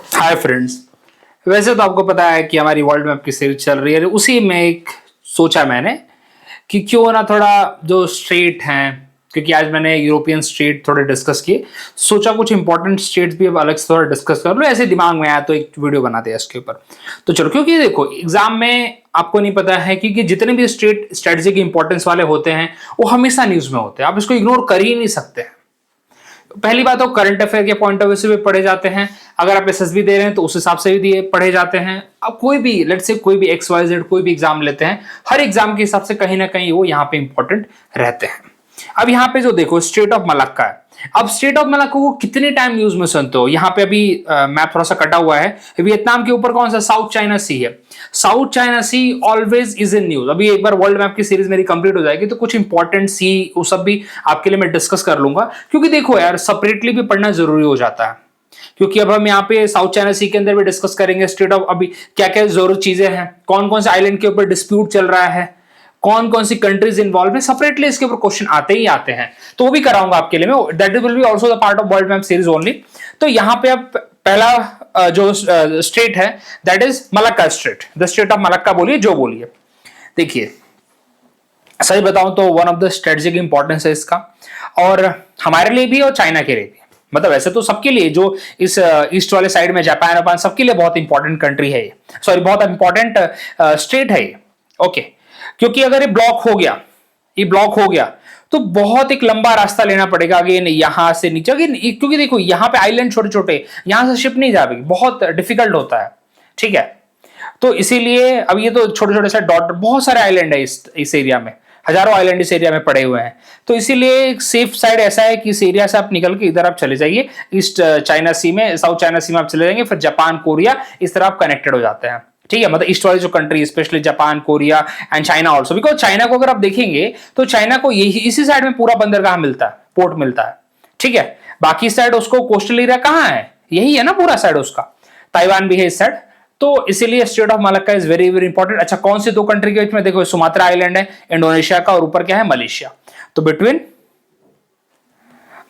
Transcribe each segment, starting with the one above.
Hi friends. वैसे तो आपको पता है कि हमारी वर्ल्ड मैप की सीरीज चल रही है, उसी में एक सोचा मैंने कि क्यों ना थोड़ा जो स्टेट हैं, क्योंकि आज मैंने यूरोपियन स्टेट थोड़े डिस्कस किए, सोचा कुछ इंपॉर्टेंट स्टेट्स भी अब अलग से थोड़ा डिस्कस कर लो। ऐसे दिमाग में आया तो एक वीडियो बना दिया इसके ऊपर। तो चलो, क्योंकि देखो एग्जाम में आपको नहीं पता है कि जितने भी स्टेट स्ट्रेटजी की इंपॉर्टेंस वाले होते हैं वो हमेशा न्यूज में होते हैं, आप इसको इग्नोर कर ही नहीं सकते हैं। पहली बात तो करंट अफेयर के पॉइंट ऑफ व्यू से भी पढ़े जाते हैं, अगर आप एसएसबी दे रहे हैं तो उस हिसाब से भी दिए पढ़े जाते हैं। अब कोई भी लेट्स से कोई भी एक्स वाई जेड कोई भी एग्जाम लेते हैं, हर एग्जाम के हिसाब से कहीं ना कहीं वो यहाँ पे इंपॉर्टेंट रहते हैं। अब यहाँ पे जो देखो स्टेट ऑफ मलक्का है, अब स्टेट ऑफ मलक्का को कितने टाइम न्यूज में सुनते हो। यहाँ पे अभी मैप थोड़ा सा कटा हुआ है, वियतनाम के ऊपर कौन सा साउथ चाइना सी है, south China sea always is in news. अभी एक बार वर्ल्ड मैप की सीरीज मेरी कंप्लीट हो जाएगी तो कुछ इंपॉर्टेंट सी वो सब भी आपके लिए मैं डिस्कस कर लूंगा, क्योंकि देखो यार सेपरेटली भी पढ़ना जरूरी हो जाता है। क्योंकि अब हम यहाँ पे साउथ चाइना सी के अंदर भी डिस्कस करेंगे स्टेट ऑफ, अभी क्या क्या जरूरत चीजें हैं, कौन कौन से आइलैंड के ऊपर डिस्प्यूट चल रहा है, कौन कौन सी कंट्रीज इन्वॉल्व है, सेपरेटली इसके ऊपर क्वेश्चन आते ही आते हैं, तो वो भी कराऊंगा आपके लिए मैं। That will be also the part of world map series only. तो यहाँ पे अब पहला जो स्टेट है that is Malacca state, the state of Malacca बोलिए जो बोलिए। देखिए सही बताऊं तो one of the strategic importance है इसका, और हमारे लिए भी और चाइना के लिए भी। मतलब वैसे तो सबके लिए, जो इस ईस्ट वाले साइड में जापान सबके लिए बहुत इंपॉर्टेंट कंट्री है ये, सॉरी बहुत इंपॉर्टेंट स्टेट है ये। ओके, क्योंकि अगर ये ब्लॉक हो गया, ये ब्लॉक हो गया तो बहुत एक लंबा रास्ता लेना पड़ेगा अगेन यहां से नीचे, क्योंकि देखो यहाँ पे आइलैंड छोटे छोटे, यहां से शिप नहीं जा पाएगी, बहुत डिफिकल्ट होता है। ठीक है, तो इसीलिए अब ये तो छोटे छोटे से डॉट, बहुत सारे आइलैंड है इस एरिया में, हजारों आइलैंड इस एरिया में पड़े हुए हैं। तो इसीलिए एक सेफ साइड ऐसा है कि इस एरिया से आप निकल के इधर आप चले जाइए, ईस्ट चाइना सी में, साउथ चाइना सी में आप चले जाएंगे, फिर जापान कोरिया इस तरह आप कनेक्टेड हो जाते हैं। ठीक है, मतलब ईस्ट वाली जो country specially Japan Korea and China also, because China को अगर आप देखेंगे तो चाइना को यही इसी साइड में पूरा बंदरगाह मिलता है, पोर्ट मिलता है। ठीक है, बाकी साइड उसको कोस्टल एरिया कहाँ है, यही है ना पूरा साइड उसका, ताइवान भी है इस साइड। तो इसीलिए state of Malacca is very very important. अच्छा, कौन से दो कंट्री के बीच में, देखो सुमात्रा आइलैंड है इंडोनेशिया का, और ऊपर क्या है मलेशिया। तो बिटवीन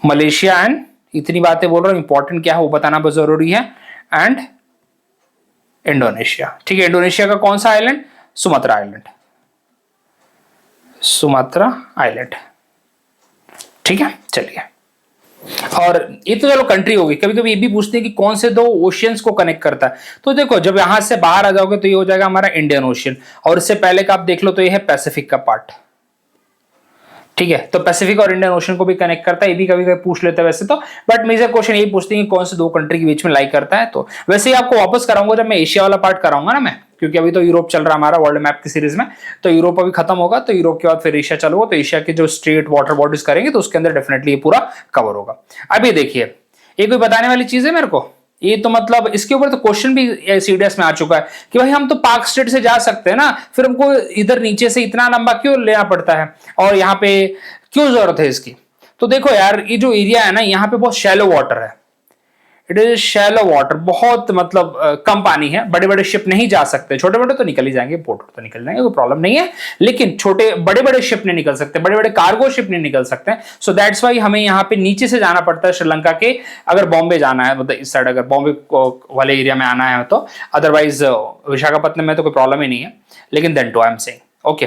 मलेशिया एंड, इतनी बातें बोल रहा हूं, इंपॉर्टेंट क्या है वो बताना बहुत जरूरी है, एंड इंडोनेशिया। ठीक है, इंडोनेशिया का कौन सा island, Sumatra island, Sumatra island. ठीक है, चलिए, और ये तो चलो कंट्री होगी। कभी कभी ये भी पूछते हैं कि कौन से दो ओशियंस को कनेक्ट करता है, तो देखो जब यहां से बाहर आ जाओगे तो ये हो जाएगा हमारा इंडियन ओशियन, और इससे पहले का आप देख लो तो ये है पैसिफिक का पार्ट। ठीक है, तो पैसिफिक और इंडियन ओशन को भी कनेक्ट करता है, ये भी कभी कभी पूछ लेते हैं वैसे तो, बट मेजर क्वेश्चन यही पूछते हैं कि कौन से दो कंट्री के बीच में लाई करता है। तो वैसे ही आपको वापस कराऊंगा जब मैं एशिया वाला पार्ट कराऊंगा ना मैं, क्योंकि अभी तो यूरोप चल रहा है हमारा वर्ल्ड मैप की सीरीज में, तो यूरोप अभी खत्म होगा, तो यूरोप के बाद फिर एशिया चलूंगा, तो एशिया के जो स्टेट वाटर बॉडीज करेंगे तो उसके अंदर डेफिनेटली ये पूरा कवर होगा। अभी देखिए, ये कोई बताने वाली चीज है मेरे को, ये तो मतलब इसके ऊपर तो क्वेश्चन भी सीडीएस में आ चुका है कि भाई हम तो पाक स्टेट से जा सकते हैं ना, फिर हमको इधर नीचे से इतना लंबा क्यों लेना पड़ता है, और यहाँ पे क्यों जरूरत है इसकी। तो देखो यार, ये जो एरिया है ना, यहाँ पे बहुत शैलो वाटर है, इट इज शैलो वाटर, बहुत मतलब कम पानी है, बड़े बड़े शिप नहीं जा सकते, छोटे बड़े तो निकल ही जाएंगे, बोट तो निकल जाएंगे, कोई प्रॉब्लम नहीं है, लेकिन छोटे बड़े बड़े शिप नहीं निकल सकते, बड़े बड़े कार्गो शिप नहीं निकल सकते। सो दैट्स वाई हमें यहाँ पे नीचे से जाना पड़ता है श्रीलंका के, अगर बॉम्बे जाना है, मतलब इस साइड अगर बॉम्बे वाले एरिया में आना है तो, अदरवाइज विशाखापट्टनम में तो कोई प्रॉब्लम ही नहीं है, लेकिन then too I am saying okay.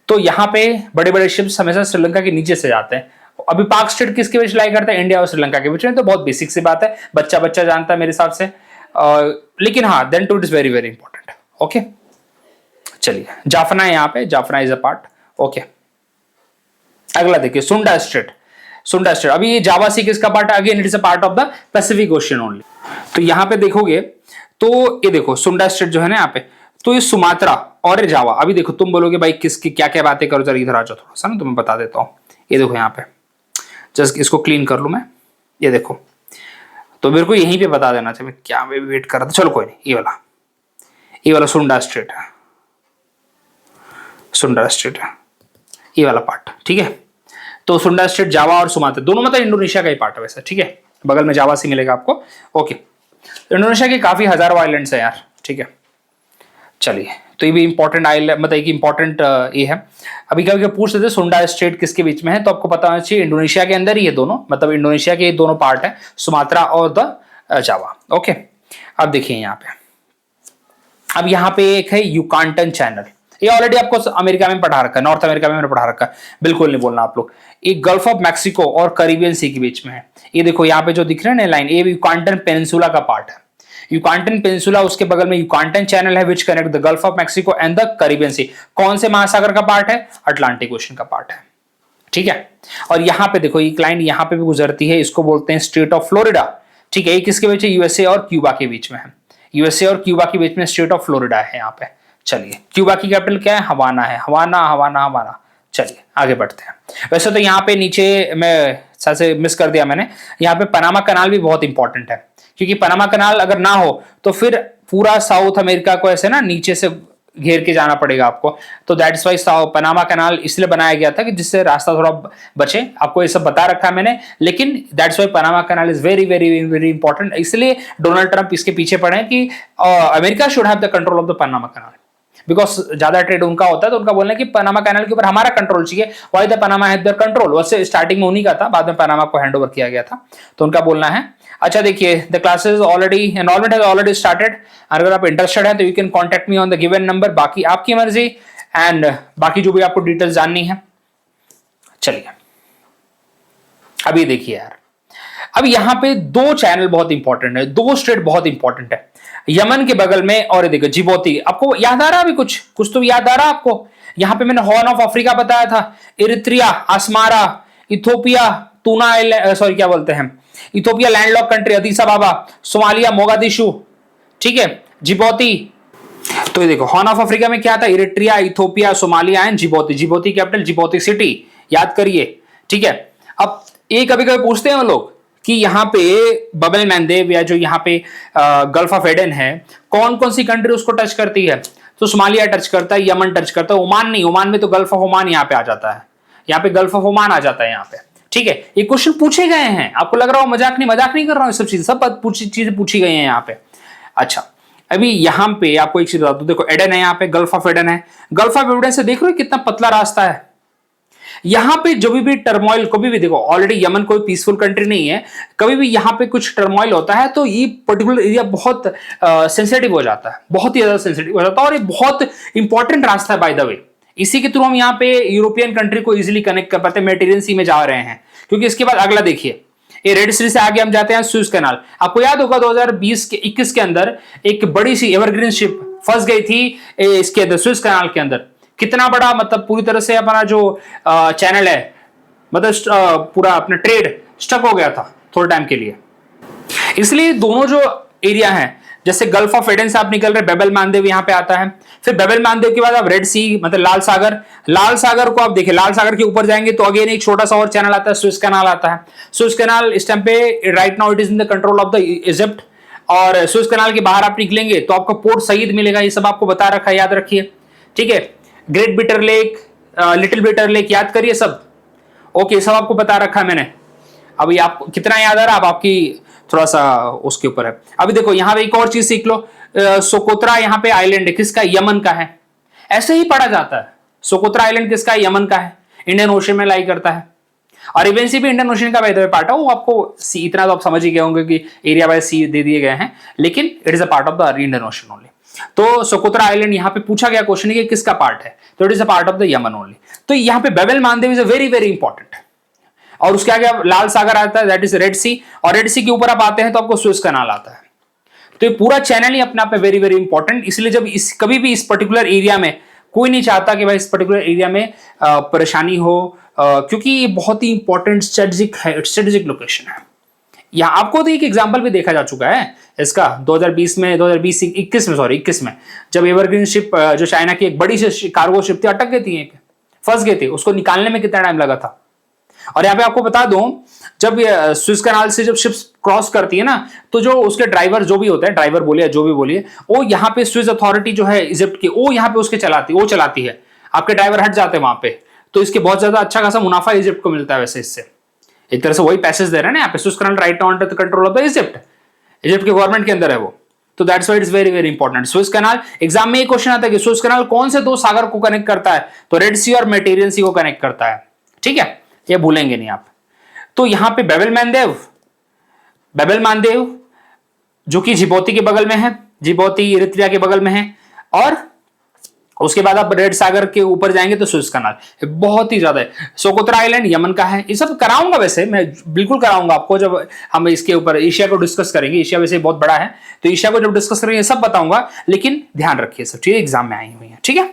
तो यहाँ पे बड़े बड़े शिप्स हमेशा श्रीलंका के नीचे से जाते हैं। अभी पाक स्टेट किसके बीच लाई करता है, इंडिया और श्रीलंका के बीच में, तो बहुत बेसिक सी बात है, बच्चा बच्चा जानता है मेरे हिसाब से, लेकिन हाँ then too it is very very important. Okay, चलिए, जाफना है यहाँ पे, Jaffna is a part. Okay, अगला देखिए सुंडा स्टेट, सुंडा स्टेट, अभी ये जावा सी किसका पार्ट है, again it is a part of the Pacific ocean only. तो यहाँ पे देखोगे तो ये देखो सुंडा स्टेट जो है ना यहाँ पे, तो ये सुमात्रा और ये जावा। अभी देखो तुम बोलोगे भाई किसकी क्या क्या बातें करो, जरा इधर आ जाओ थोड़ा सा ना, तुम्हें बता देता हूँ। ये देखो यहाँ पे, जस्ट इसको क्लीन कर लूं मैं, ये देखो, तो मेरे को यहीं पे बता देना चाहिए, क्या मैं वेट कर रहा था, चलो कोई नहीं, ये वाला सुंडा स्टेट है, सुंडा स्टेट है ये वाला पार्ट। ठीक है, तो सुंडा स्टेट, जावा और सुमात्रा दोनों मतलब इंडोनेशिया का ही पार्ट है वैसे। ठीक है, बगल में जावा सी मिलेगा आपको। ओके, इंडोनेशिया के काफी हजारों आइलैंड्स है यार। ठीक है, चलिए, तो ये भी इंपॉर्टेंट आइलैंड, मतलब एक इंपॉर्टेंट ये है। अभी कभी पूछ लेते सुंडा स्टेट किसके बीच में है, तो आपको पता होना चाहिए इंडोनेशिया के अंदर ही ये दोनों, मतलब इंडोनेशिया के ये दोनों पार्ट है, सुमात्रा और द जावा। ओके, अब देखिए यहाँ पे, अब यहाँ पे एक है युकांटन चैनल, ये ऑलरेडी आपको अमेरिका में पढ़ा रखा है, नॉर्थ अमेरिका में मैंने पढ़ा रखा है, बिल्कुल नहीं बोलना आप लोग। एक गल्फ ऑफ मैक्सिको और कैरिबियन सी के बीच में है। ये देखो यहाँ पे जो दिख रहा है ना लाइन, ये युकांटन पेनिनसुला का पार्ट है। युकांटन पेनिनसुला, उसके बगल में युकांटन चैनल है which connect the Gulf of Mexico and the Caribbean Sea. कौन से महासागर का पार्ट है? अटलांटिक ओशन का पार्ट है, ठीक है। और यहाँ पे देखो एक लाइन यहाँ पे भी गुजरती है, इसको बोलते हैं स्टेट ऑफ फ्लोरिडा, ठीक है। ये किसके बीच है? यूएसए और क्यूबा के बीच में है। यूएसए और क्यूबा के बीच में स्टेट ऑफ फ्लोरिडा है यहाँ पे। चलिए, क्यूबा की कैपिटल क्या है? हवाना है। हवाना हवाना हवाना। चलिए आगे बढ़ते हैं। वैसे तो यहाँ पे नीचे मैं साथ से मिस कर दिया मैंने, यहाँ पे पनामा कनाल भी बहुत इंपॉर्टेंट है, क्योंकि पनामा कनाल अगर ना हो तो फिर पूरा साउथ अमेरिका को ऐसे ना नीचे से घेर के जाना पड़ेगा आपको। तो दैट्स वाई पनामा कनाल इसलिए बनाया गया था कि जिससे रास्ता थोड़ा बचे। आपको ये सब बता रखा है मैंने, लेकिन that's why Panama canal is very very very important. इसलिए डोनाल्ड ट्रंप इसके पीछे पड़े हैं कि America should have the control of the Panama canal, because ज्यादा ट्रेड उनका होता है, तो उनका बोलना है कि पनामा कैनाल के ऊपर हमारा कंट्रोल चाहिए। Why the Panama have the control. वैसे स्टार्टिंग में उन्हीं का था, बाद में पनामा को हैंड ओवर किया गया था, तो उनका बोलना है। अच्छा देखिए, the classes already enrolment has already started. अगर आप इंटरेस्टेड है तो you can contact me on the given number. बाकी आपकी मर्जी, एंड बाकी जो भी आपको डिटेल्स जाननी है। चलिए अभी देखिए यार, अब यहाँ पे दो चैनल बहुत इंपॉर्टेंट है, दो स्टेट बहुत इंपॉर्टेंट है, यमन के बगल में और देखो जिबौती। आपको याद आ रहा है अभी कुछ तो याद आ रहा है आपको? यहाँ पे मैंने हॉर्न ऑफ अफ्रीका बताया था, इरित्रिया, अस्मारा, इथोपिया, तूना, सॉरी क्या बोलते हैं, Ethiopia landlocked country, अदीस अबाबा, Somalia, Mogadishu, ठीक है, जिबौती। तो ये देखो हॉर्न ऑफ अफ्रीका में क्या था? Eritrea, Ethiopia, Somalia and Djibouti. Djibouti capital Djibouti City, याद करिए, ठीक है। अब ये कभी कभी पूछते हैं लोग कि यहाँ पे बबल मैंदेव या जो यहाँ पे गल्फ ऑफ एडन है, कौन कौन सी कंट्री उसको टच करती है? तो सोमालिया टच करता है, यमन टच करता है, ओमान नहीं, ओमान में तो गल्फ ऑफ ओमान यहाँ पे आ जाता है, यहाँ पे गल्फ ऑफ ओमान आ जाता है यहाँ पे, ठीक है। ये क्वेश्चन पूछे गए हैं, आपको लग रहा हो मजाक नहीं कर रहा हूँ, सब चीजें पूछी गई हैं यहाँ पे। अच्छा अभी यहाँ पे आपको एक चीज बता दूं, देखो एडन है यहाँ पे, गल्फ ऑफ एडन है। गल्फ ऑफ एडन से देख रहे हो कितना पतला रास्ता है। यहां पे जो भी टर्मोइल, कभी भी देखो, ऑलरेडी यमन कोई पीसफुल कंट्री नहीं है, कभी भी यहां पे कुछ टर्मोइल होता है तो ये पर्टिकुलर एरिया बहुत सेंसिटिव हो जाता है, बहुत ही ज्यादा सेंसिटिव हो जाता है, और ये बहुत इंपॉर्टेंट रास्ता है बाय द वे। इसी के थ्रू हम यहाँ पे यूरोपियन कंट्री को इजिली कनेक्ट कर पाते हैं, मेडिटेरियन सी में जा रहे हैं। क्योंकि इसके बाद अगला देखिए, ये रेड सी से आगे हम जाते हैं सुएज कैनाल। आपको याद होगा 2020-21 के अंदर एक बड़ी सी एवरग्रीन शिप फंस गई थी इसके अंदर, सुएज कैनाल के अंदर। कितना बड़ा, मतलब पूरी तरह से अपना जो चैनल है, मतलब पूरा अपना ट्रेड स्टक हो गया था थोड़े टाइम के लिए। इसलिए दोनों जो एरिया हैं, जैसे गल्फ ऑफ एडन से आप निकल रहे, बेबल मानदेव यहाँ पे आता है, फिर बेबल मानदेव के बाद आप रेड सी, मतलब लाल सागर को आप देखिए, लाल सागर के ऊपर जाएंगे तो अगेन एक छोटा सा और चैनल आता है, सुएज कैनाल आता है। सुएज कैनाल इस टाइम पे right now it is in the control of the Egypt, और सुएज कैनाल के बाहर आप निकलेंगे तो आपको पोर्ट सईद मिलेगा। ये सब आपको बता रखा है, याद रखिए, ठीक है। Great bitter lake, little bitter lake, याद करिए सब, ओके, सब आपको बता रखा है मैंने। अभी आपको कितना याद आ रहा है, अब आपकी थोड़ा सा उसके ऊपर है। अभी देखो यहाँ पे एक और चीज सीख लो, सोकोत्रा यहाँ पे आइलैंड है, किसका? यमन का है। ऐसे ही पढ़ा जाता है, सोकोत्रा आइलैंड किसका है? यमन का है, इंडियन ओशन में लाई करता है। और अरेबियन सी भी इंडियन ओशन का बाय द वे पार्ट है, वो आपको सी, इतना तो आप समझ ही गए होंगे कि एरिया बाय सी दे दिए गए हैं, लेकिन it is a part of the Indian ocean only. तो सोकोत्रा आइलैंड यहाँ पे पूछा गया क्वेश्चन है कि किसका पार्ट है, तो it is a part of the Yemen only. तो यहाँ पे Bab el Mandeb is a very very important. और उसके आगे लाल सागर आता है, दैट इज रेड सी, और रेड सी के ऊपर आप आते हैं तो आपको सुएज कैनाल आता है। तो ये पूरा चैनल ही अपने आप में वेरी वेरी इंपॉर्टेंट। इसलिए जब कभी भी इस पर्टिकुलर एरिया में, कोई नहीं चाहता कि भाई इस पर्टिकुलर एरिया में परेशानी हो, क्योंकि ये बहुत ही इंपॉर्टेंट स्ट्रेटेजिक लोकेशन है। यहाँ आपको तो एक एग्जांपल भी देखा जा चुका है इसका 2021 में, जब एवरग्रीन शिप जो चाइना की एक बड़ी सी कार्गो शिप थी, अटक गई थी, फंस गई थी, उसको निकालने में कितना टाइम लगा था। और यहाँ पे आपको बता दूं, जब सुएज कैनाल से जब शिप्स क्रॉस करती है ना, तो जो उसके ड्राइवर जो भी होते हैं, ड्राइवर बोलिए जो भी बोलिए, वो यहाँ पे सुएज अथॉरिटी जो है इजिप्ट की, वो यहाँ पे उसके चलाती है, आपके ड्राइवर हट जाते हैं वहां पे। तो इसके बहुत ज्यादा अच्छा खासा मुनाफा इजिप्ट को मिलता है। वैसे इससे एक तरह से वही पैसेज दे रहे हैं ना यहाँ पे, Suez canal right under the control of the Egypt के गवर्नमेंट के अंदर है वो। तो that's why it's very very important. Suez canal exam में एक क्वेश्चन आता है कि सुएज कैनाल कौन से दो सागर को कनेक्ट करता है, तो रेड सी और मेडिटेरियन सी को कनेक्ट करता है, ठीक है, ये भूलेंगे नहीं आप। तो यहां पे बेबल मानदेव, जो कि जिबौती के बगल में है, जिबौती इरित्रिया के बगल में है। और उसके बाद आप रेड सागर के ऊपर जाएंगे तो सुएज कनाल बहुत ही ज्यादा है। सोकोत्रा आइलैंड यमन का है। ये सब कराऊंगा, वैसे मैं बिल्कुल कराऊंगा आपको जब हम इसके ऊपर एशिया को डिस्कस करेंगे। एशिया वैसे बहुत बड़ा है, तो एशिया को जब डिस्कस करेंगे सब बताऊंगा, लेकिन ध्यान रखिए सब चीजें एग्जाम में आई हुई है, ठीक है।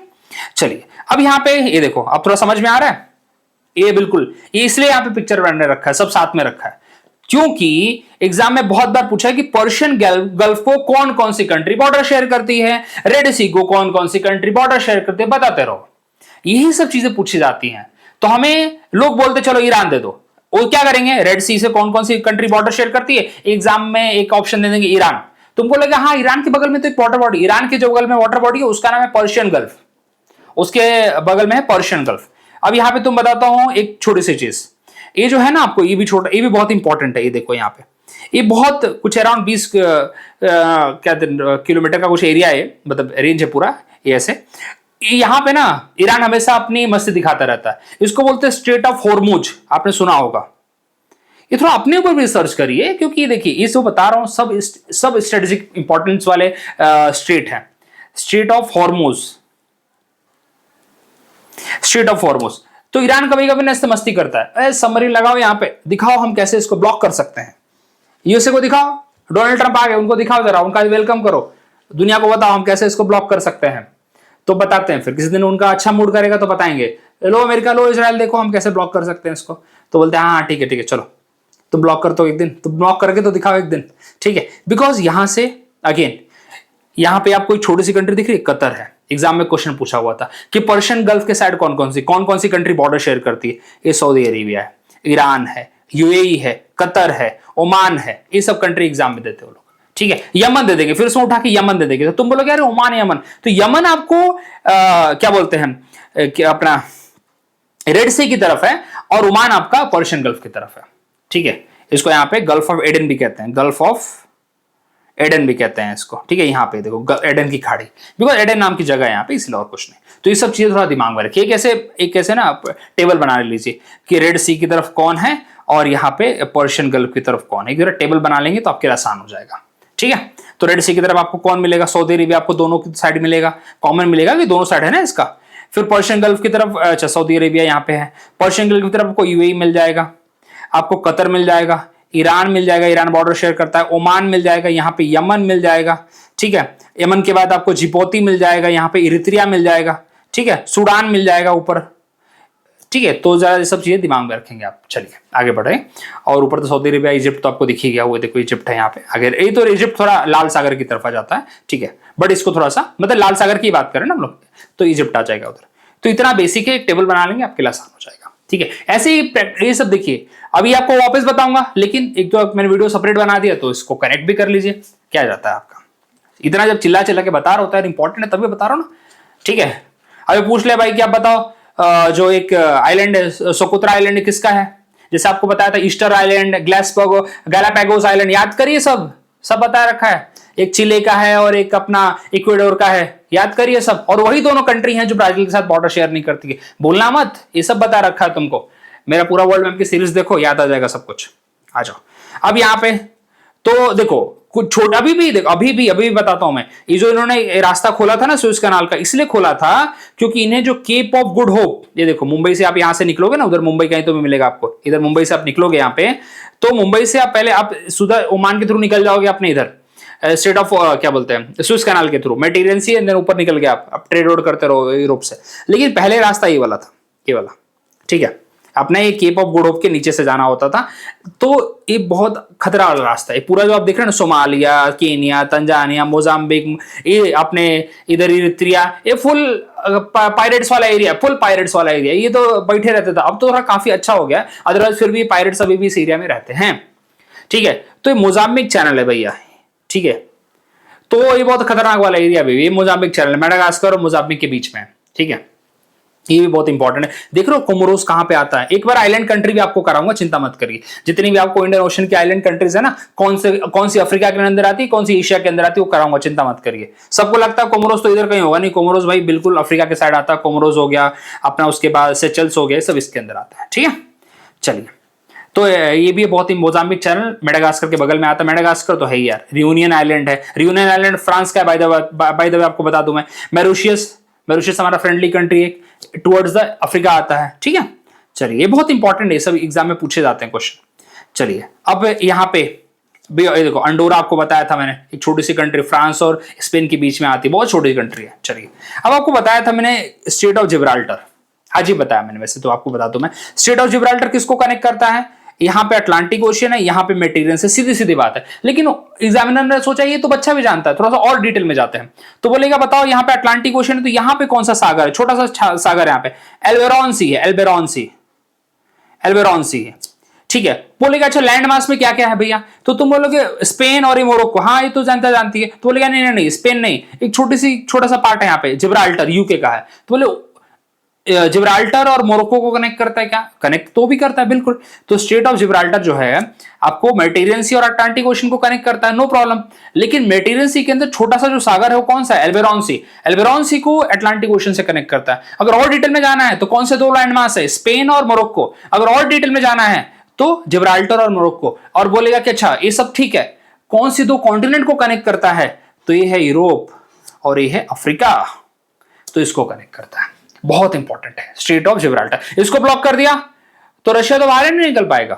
चलिए अब यहाँ पे ये देखो, अब थोड़ा समझ में आ रहा है ये, बिल्कुल ये इसलिए यहाँ पे पिक्चर बनने रखा है, सब साथ में रखा है, क्योंकि एग्जाम में बहुत बार पूछा है कि पर्शियन गल्फ को कौन कौन सी कंट्री बॉर्डर शेयर करती है, रेड सी को कौन कौन सी कंट्री बॉर्डर शेयर करती है, बताते रहो। यही सब चीजें पूछी जाती हैं। तो हमें लोग बोलते चलो ईरान दे दो, वो क्या करेंगे, रेड सी से कौन कौन सी कंट्री बॉर्डर शेयर करती है, एग्जाम में एक ऑप्शन दे देंगे ईरान। तुमको लगा हाँ ईरान के बगल में तो एक वाटर बॉडी, ईरान के जो बगल में वाटर बॉडी है उसका नाम है पर्शियन गल्फ, उसके बगल में है पर्शियन गल्फ। अब यहां पे तुम बताता हूं एक छोटी सी चीज, ये जो है ना आपको, ये भी छोटा, ये भी बहुत इंपॉर्टेंट है। ये देखो यहाँ पे, ये बहुत कुछ अराउंड 20 क्या किलोमीटर का कुछ एरिया है, मतलब रेंज है पूरा ये ऐसे। यहाँ पे ना ईरान हमेशा अपनी मस्ती दिखाता रहता है, इसको बोलते हैं स्ट्रेट ऑफ हॉर्मुज, आपने सुना होगा। ये थोड़ा अपने ऊपर भी सर्च करिए, क्योंकि देखिए ये सब बता रहा हूं सब स्ट्रेटेजिक इंपॉर्टेंस वाले स्ट्रेट हैं। Straight of Hormuz, straight of Hormuz. तो ईरान कभी कभी ना इससे मस्ती करता है, सबमरीन लगाओ यहाँ पे, दिखाओ हम कैसे इसको ब्लॉक कर सकते हैं। यूएसए को दिखाओ, डोनाल्ड ट्रंप आ गए, उनको दिखाओ जरा, उनका वेलकम करो, दुनिया को बताओ हम कैसे इसको ब्लॉक कर सकते हैं। तो बताते हैं, फिर किसी दिन उनका अच्छा मूड करेगा तो बताएंगे, लो अमेरिका, लो इजराइल, देखो हम कैसे ब्लॉक कर सकते हैं इसको। तो बोलते हैं हाँ ठीक है चलो, तुम ब्लॉक कर, तो एक दिन तुम ब्लॉक करके तो दिखाओ एक दिन, ठीक है। बिकॉज यहां से अगेन, यहां पे आपको एक छोटी सी कंट्री दिख रही है, कतर है। एग्जाम में क्वेश्चन पूछा हुआ था कि पर्शियन गल्फ के साइड कौन कौन सी कंट्री बॉर्डर शेयर करती है। ये सऊदी अरेबिया है, ईरान है, यूएई है, कतर है, ओमान है, ये सब कंट्री एग्जाम में देते हो लोग, ठीक है। यमन दे देंगे, फिर उसमें उठा के यमन दे देंगे, तो तुम बोलोगे यार ओमान यमन, तो यमन आपको क्या बोलते हैं कि अपना रेड सी की तरफ है, और ओमान आपका पर्शियन गल्फ की तरफ है, ठीक है। इसको यहाँ पे गल्फ ऑफ एडन भी कहते हैं, गल्फ ऑफ एडन भी कहते हैं इसको, ठीक है। यहाँ पे देखो एडन की खाड़ी, बिकॉज एडन नाम की जगह है यहाँ पे, इसलिए और कुछ नहीं। तो ये सब चीजें थोड़ा दिमाग में रखिए। एक कैसे ना टेबल बना लीजिए कि रेड सी की तरफ कौन है और यहाँ पे पर्शियन गल्फ की तरफ कौन है, एक टेबल बना लेंगे तो आपके लिए आसान हो जाएगा, ठीक है। तो रेड सी की तरफ आपको कौन मिलेगा, सऊदी अरेबिया आपको दोनों साइड मिलेगा, कॉमन मिलेगा कि दोनों साइड है ना इसका। फिर पर्शियन गल्फ की तरफ, अच्छा सऊदी अरेबिया यहाँ पे है, पर्शियन गल्फ की तरफ आपको यूएई मिल जाएगा, आपको कतर मिल जाएगा, ईरान मिल जाएगा, ईरान बॉर्डर शेयर करता है, ओमान मिल जाएगा, यहाँ पे यमन मिल जाएगा, ठीक है। यमन के बाद आपको जिबौती मिल जाएगा, यहाँ पे इरित्रिया मिल जाएगा, ठीक है, सूडान मिल जाएगा ऊपर, ठीक है। तो जरा ये सब चीजें दिमाग में रखेंगे आप। चलिए आगे बढ़े, और ऊपर तो सऊदी अरेबिया, इजिप्ट तो आपको दिख ही गया, वो देखो इजिप्ट है यहाँ पे आगे। ये तो इजिप्ट थोड़ा लाल सागर की तरफ आ जाता है, ठीक है, बट इसको थोड़ा सा मतलब लाल सागर की बात करें ना हम लोग, तो इजिप्ट आ जाएगा उधर। तो इतना बेसिक है, एक टेबल बना लेंगे आपके लिए आसान हो जाएगा, ठीक है। ऐसे ही ये सब देखिए, अभी आपको वापस बताऊंगा, लेकिन एक तो मैंने वीडियो सेपरेट बना दिया, तो इसको कनेक्ट भी कर लीजिए। क्या जाता है आपका, इतना जब चिल्ला चिल्ला के बता रहा होता है, इंपॉर्टेंट है तभी बता रहा हूं ना, ठीक है। अभी पूछ ले भाई कि आप बताओ जो एक आइलैंड है सोकोत्रा आइलैंड किसका है, जैसे आपको बताया था ईस्टर आइलैंड, गैलापागोस आइलैंड, याद करिए, सब बता रखा है। एक चिले का है और एक अपना इक्वेडोर का है, याद करिए सब। और वही दोनों कंट्री हैं जो ब्राजील के साथ बॉर्डर शेयर नहीं करती है, भूलना मत, ये सब बता रखा है तुमको। मेरा पूरा वर्ल्ड मैप की सीरीज देखो, याद आ जाएगा सब कुछ। आ जाओ अब यहाँ पे, तो देखो कुछ छोटा, अभी भी बताता हूं मैं। ये जो इन्होंने रास्ता खोला था ना सुएज कनाल का, इसलिए खोला था क्योंकि इन्हें जो केप ऑफ गुड होप, ये देखो मुंबई से आप यहां से निकलोगे ना, उधर मुंबई कहीं तो भी मिलेगा आपको, इधर मुंबई से आप निकलोगे यहाँ पे, तो मुंबई से आप पहले आप सुधा ओमान के थ्रू निकल जाओगे अपने इधर स्टेट ऑफ क्या बोलते हैं सुएज कनाल के थ्रू, मेडिटेरियन सी, देन ऊपर निकल गए आप ट्रेड रोड करते रहो यूरोप से। लेकिन पहले रास्ता ये वाला था, ये वाला, ठीक है। अपना ये केप ऑफ गुड होप के नीचे से जाना होता था, तो ये बहुत खतरा वाला रास्ता है। पूरा जो आप देख रहे हैं ना, सोमालिया, केनिया, तंजानिया, मोजाम्बिक, ये अपने इधर इरित्रिया, ये फुल पायरेट्स वाला एरिया, फुल पायरेट्स वाला एरिया। ये तो बैठे रहते थे, अब तो थोड़ा काफी अच्छा हो गया, अदरवाइज फिर भी पायरेट्स अभी भी इस एरिया में रहते हैं, ठीक है। तो ये मोजाम्बिक चैनल है भैया, ठीक है। तो ये बहुत खतरनाक वाला एरिया भी, ये मोजाम्बिक चैनल है, मेडागास्कर और मोजाम्बिक के बीच में, ठीक है। ये भी बहुत इंपॉर्टेंट है। देख रहे हो कोमोरोस कहां पे आता है, एक बार आइलैंड कंट्री भी आपको कराऊंगा, चिंता मत करिए। जितनी भी आपको इंडियन ओशन की आइलैंड कंट्रीज है ना, कौन सी अफ्रीका के अंदर आती है, कौन सी एशिया के अंदर आती है, वो कराऊंगा, चिंता मत करिए। सबको लगता है कोमोरोस तो इधर कहीं होगा, नहीं, कोमोरोस भाई बिल्कुल अफ्रीका के साइड आता है। कोमोरोस हो गया अपना, उसके बाद सेचल्स हो गया, सब इसके अंदर आता है, ठीक है। चलिए तो ये भी बहुत ही मोजाम्बिक चैनल मेडागास्कर के बगल में आता है। मेडागास्कर तो है ही यार, रियूनियन आइलैंड है, रियूनियन आइलैंड फ्रांस का है बाय द वे आपको बता दूं मैं। मैरिशियस हमारा फ्रेंडली कंट्री है, टुवर्ड्स द अफ्रीका आता है, ठीक है। चलिए ये बहुत इंपॉर्टेंट है, सब एग्जाम में पूछे जाते हैं क्वेश्चन। चलिए अब यहाँ पे देखो अंडोरा आपको बताया था मैंने, एक छोटी सी कंट्री फ्रांस और स्पेन के बीच में आती है, बहुत छोटी कंट्री है। चलिए अब आपको बताया था मैंने स्ट्रेट ऑफ जिब्राल्टर, आज ही बताया मैंने, वैसे तो आपको बता दूं मैं। स्ट्रेट ऑफ जिब्राल्टर किसको कनेक्ट करता है? यहाँ पे अटलांटिक ओशियन है, यहाँ पे मेडिटेरियन से, सीधी सीधी बात है। लेकिन एग्जामिनर ने सोचा ये तो बच्चा भी जानता है, थोड़ा सा और डिटेल में जाते हैं। तो बोलेगा बताओ यहाँ पे अटलांटिक ओशियन है तो यहाँ पे कौन सा सागर है? छोटा सा सागर यहाँ पे एल्बेरॉन सी है, एल्बेरॉन सी है, ठीक है। बोलेगा अच्छा लैंड मास में क्या क्या है भैया? तो तुम बोलोगे स्पेन और मोरक्को, हाँ ये तो जानती है। तो बोलेगा नहीं स्पेन नहीं, एक छोटा सा पार्ट है यहाँ पे, जिब्राल्टर यूके का है। तो बोले जिब्राल्टर और मोरक्को को कनेक्ट करता है क्या? कनेक्ट तो भी करता है बिल्कुल। तो स्ट्रेट ऑफ जिब्राल्टर जो है आपको मेडिटेरियन सी और अटलांटिक ओशन को कनेक्ट करता है, नो प्रॉब्लम। लेकिन मेडिटेरियन सी के अंदर छोटा सा जो सागर है वो कौन सा है? एल्बेरॉन सी को अटलांटिक ओशन से कनेक्ट करता है। अगर और डिटेल में जाना है तो कौन से दो लैंड मास है? स्पेन और मोरक्को। अगर और डिटेल में जाना है तो जिब्राल्टर और मोरक्को। और बोलेगा कि अच्छा ये सब ठीक है, कौन सी दो कॉन्टिनेंट को कनेक्ट करता है? तो ये है यूरोप और ये है अफ्रीका, तो इसको कनेक्ट करता है। बहुत इंपॉर्टेंट है स्ट्रेट ऑफ जिब्राल्टर। इसको ब्लॉक कर दिया तो रशिया तो बाहर नहीं निकल पाएगा,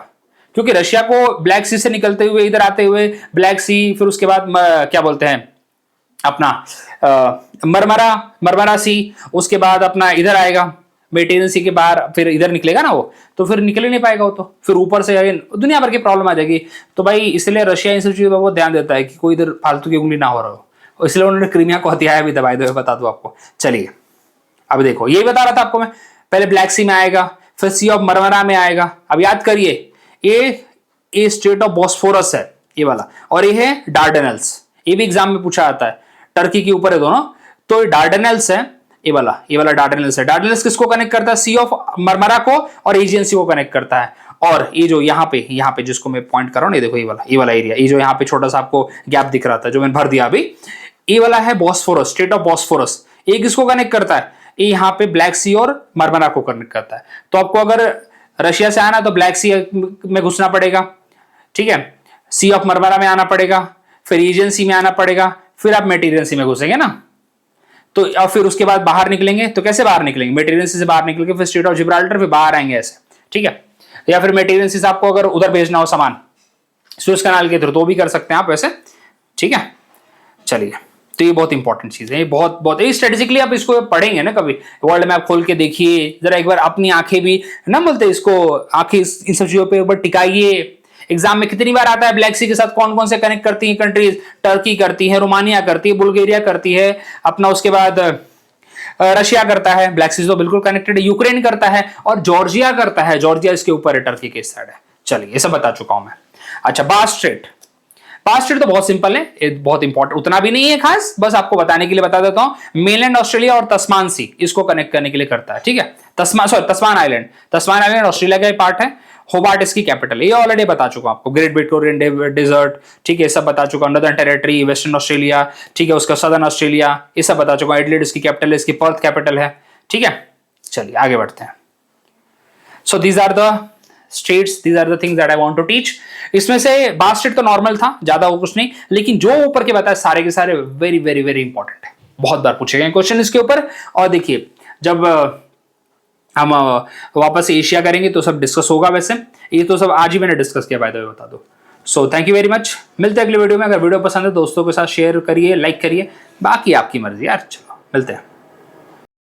क्योंकि रशिया को ब्लैक सी से निकलते हुए इधर आते हुए ब्लैक सी, फिर उसके बाद क्या बोलते हैं अपना मरमरा सी, उसके बाद अपना इधर आएगा मेडिटेरियन सी के बाहर, फिर इधर निकलेगा ना वो, तो फिर निकल ही नहीं पाएगा वो, तो फिर ऊपर से दुनिया भर की प्रॉब्लम आ जाएगी। तो भाई इसलिए रशिया इन सब चीजों पर बहुत ध्यान देता है कि कोई इधर फालतू की उंगली ना हो रहा हो, इसलिए उन्होंने क्रीमिया को हथियाया भी, दबाए दो बता दो आपको। चलिए अब देखो यही बता रहा था आपको मैं, पहले ब्लैक सी में आएगा, फिर सी ऑफ मरमरा में आएगा। अब याद करिए ये स्ट्रेट ऑफ बॉस्फोरस है ये वाला, और ये है डार्डेनल्स, ये भी एग्जाम में पूछा जाता है, टर्की के ऊपर है दोनों। तो डार्डेनल्स है ये वाला डार्डेनल्स है। डार्डेनल्स किसको कनेक्ट करता है? सी ऑफ मरमरा को और एजियन सी को कनेक्ट करता है। और ये जो यहाँ पे जिसको मैं पॉइंट कर रहा हूँ, देखो ये वाला एरिया, ये जो यहाँ पे छोटा सा आपको गैप दिख रहा था जो मैंने भर दिया अभी, ये वाला है बॉस्फोरस, स्ट्रेट ऑफ बॉस्फोरस। ये किसको कनेक्ट करता है? ये यहाँ पे ब्लैक सी और मरमरा को कनेक्ट करता है। तो आपको अगर रशिया से आना तो ब्लैक सी में घुसना पड़ेगा, ठीक है, सी ऑफ मरमरा में आना पड़ेगा, फिर एजियन सी में आना पड़ेगा, फिर आप मेडिटेरियन सी में घुसेंगे ना। तो और फिर उसके बाद बाहर निकलेंगे, तो कैसे बाहर निकलेंगे? मेडिटेरियन सी से बाहर निकलेंगे, फिर स्ट्रेट ऑफ जिब्राल्टर, फिर बाहर आएंगे ऐसे, ठीक है। या फिर मेडिटेरियन सी से आपको अगर उधर भेजना हो सामान सुएज कैनाल के थ्रू तो भी कर सकते हैं आप वैसे, ठीक है। चलिए तो ये बहुत इंपॉर्टेंट चीज है, ये बहुत स्ट्रेटेजिकली आप इसको पढ़ेंगे ना, कभी वर्ल्ड मैप खोल के देखिए जरा एक बार, अपनी आंखें भी ना बोलते इसको, आंखें इन सब चीजों पे ऊपर टिकाइए। एग्जाम में कितनी बार आता है ब्लैक सी के साथ कौन कौन से कनेक्ट करती है कंट्रीज? टर्की करती है, रोमानिया करती है, बुल्गारिया करती है अपना, उसके बाद रशिया करता है, ब्लैक सी तो बिल्कुल कनेक्टेड है, यूक्रेन करता है और जॉर्जिया करता है, जॉर्जिया इसके ऊपर है, टर्की के इस साइड है। चलिए ये सब बता चुका हूं मैं। अच्छा बास स्ट्रेट तो बहुत सिंपल है, ये बहुत इंपॉर्टेंट उतना भी नहीं है खास, बस आपको बताने के लिए बता देता हूं। मेनलैंड ऑस्ट्रेलिया और तस्मान सी इसको कनेक्ट करने के लिए करता है, ठीक है। तस्मान आइलैंड ऑस्ट्रेलिया का पार्ट है, होबार्ट इसकी कैपिटल है, ये ऑलरेडी बता चुका हूं आपको। ग्रेट विक्टोरियन डेजर्ट, ठीक है, सब बता चुका हूं। नॉर्दर्न टेरिटरी, वेस्टर्न ऑस्ट्रेलिया, ठीक है, उसका सदर्न ऑस्ट्रेलिया, ये सब बता चुका हूं। एडिलेड इसकी कैपिटल है, इसकी पर्थ कैपिटल है, ठीक है। चलिए आगे बढ़ते हैं। So these are the states, these are the things that I want to teach. इसमें से बास स्टेट तो नॉर्मल था, ज्यादा वो कुछ नहीं, लेकिन जो ऊपर के बताए सारे के सारे वेरी वेरी वेरी इंपॉर्टेंट है, बहुत बार पूछे गए क्वेश्चन इसके ऊपर। और देखिए जब हम वापस एशिया करेंगे तो सब डिस्कस होगा, वैसे ये तो सब आज ही मैंने डिस्कस किया, बाय द वे बता दो। So thank you very much, मिलते हैं अगले वीडियो में। अगर वीडियो पसंद है दोस्तों के साथ शेयर करिए, लाइक करिए, बाकी आपकी मर्जी यार। चलो मिलते हैं।